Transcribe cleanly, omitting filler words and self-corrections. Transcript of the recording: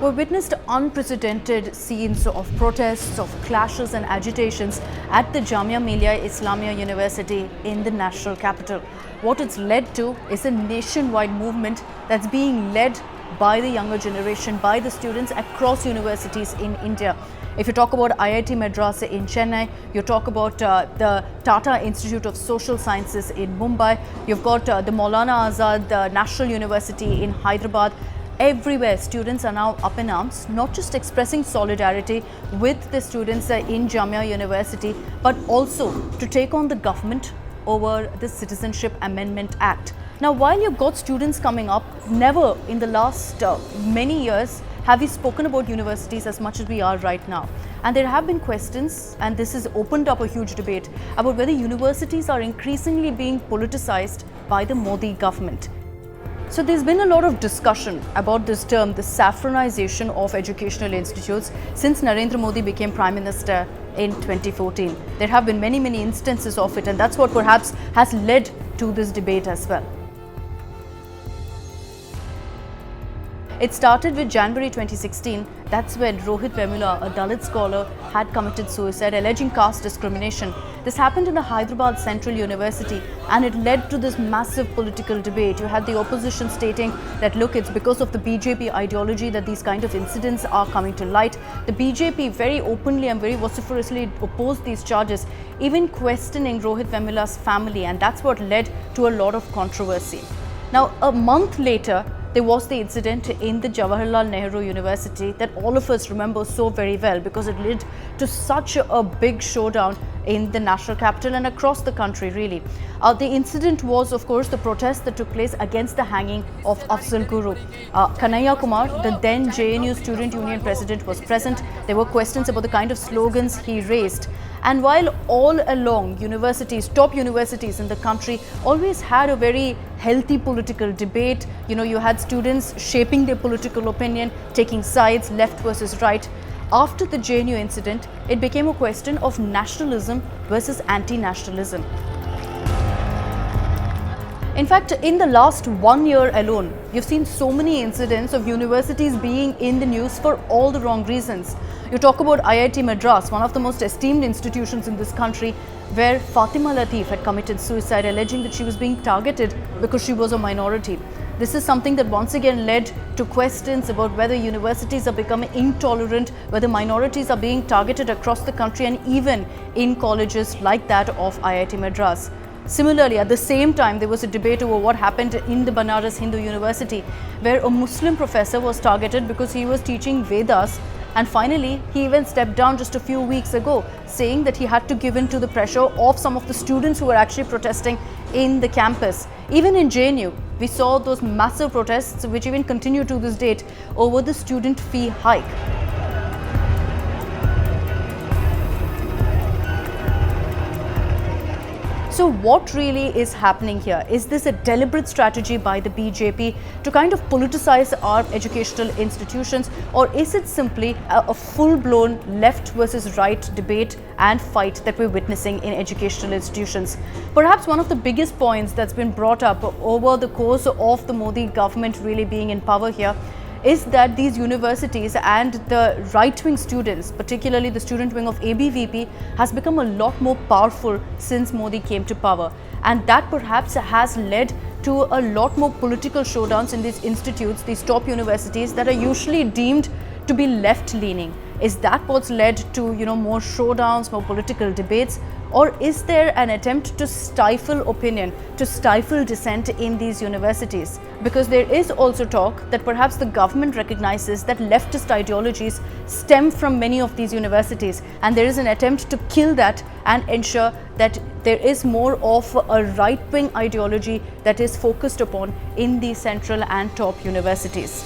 We witnessed unprecedented scenes of protests, of clashes and agitations at the Jamia Millia Islamia University in the national capital. What it's led to is a nationwide movement that's being led by the younger generation, by the students across universities in India. If you talk about IIT Madras in Chennai, you talk about the Tata Institute of Social Sciences in Mumbai, you've got the Maulana Azad National University in Hyderabad. Everywhere, students are now up in arms, not just expressing solidarity with the students in Jamia University, but also to take on the government over the Citizenship Amendment Act. Now, while you've got students coming up, never in the last many years have we spoken about universities as much as we are right now. And there have been questions, and this has opened up a huge debate about whether universities are increasingly being politicized by the Modi government. So there's been a lot of discussion about this term, the saffronization of educational institutes, since Narendra Modi became Prime Minister in 2014. There have been many instances of it, and that's what perhaps has led to this debate as well. It started with January 2016. That's when Rohit Vemula, a Dalit scholar, had committed suicide, alleging caste discrimination. This happened in the Hyderabad Central University, and it led to this massive political debate. You had the opposition stating that, look, it's because of the BJP ideology that these kind of incidents are coming to light. The BJP very openly and very vociferously opposed these charges, even questioning Rohit Vemula's family, and that's what led to a lot of controversy. Now, a month later, there was the incident in the Jawaharlal Nehru University that all of us remember so very well, because it led to such a big showdown in the national capital and across the country, really. The incident was, of course, the protest that took place against the hanging of Afzal Guru. Kanhaiya Kumar, the then JNU Student Union president, was present. There were questions about the kind of slogans he raised. And while all along universities, top universities in the country always had a very healthy political debate, you had students shaping their political opinion, taking sides, left versus right. After the JNU incident, it became a question of nationalism versus anti-nationalism. In fact, in the last 1 year alone, you've seen so many incidents of universities being in the news for all the wrong reasons. You talk about IIT Madras, one of the most esteemed institutions in this country, where Fatima Lateef had committed suicide, alleging that she was being targeted because she was a minority. This is something that once again led to questions about whether universities are becoming intolerant, whether minorities are being targeted across the country and even in colleges like that of IIT Madras. Similarly, at the same time, there was a debate over what happened in the Banaras Hindu University, where a Muslim professor was targeted because he was teaching Vedas. And finally, he even stepped down just a few weeks ago, saying that he had to give in to the pressure of some of the students who were actually protesting in the campus. Even in JNU, we saw those massive protests, which even continue to this date, over the student fee hike. So what really is happening here? Is this a deliberate strategy by the BJP to kind of politicize our educational institutions, or is it simply a full-blown left versus right debate and fight that we're witnessing in educational institutions? Perhaps one of the biggest points that's been brought up over the course of the Modi government really being in power here is that these universities and the right-wing students, particularly the student wing of ABVP, has become a lot more powerful since Modi came to power. And that perhaps has led to a lot more political showdowns in these institutes, these top universities that are usually deemed to be left-leaning. Is that what's led to, more showdowns, more political debates? Or is there an attempt to stifle opinion, to stifle dissent in these universities? Because there is also talk that perhaps the government recognizes that leftist ideologies stem from many of these universities, and there is an attempt to kill that and ensure that there is more of a right-wing ideology that is focused upon in these central and top universities.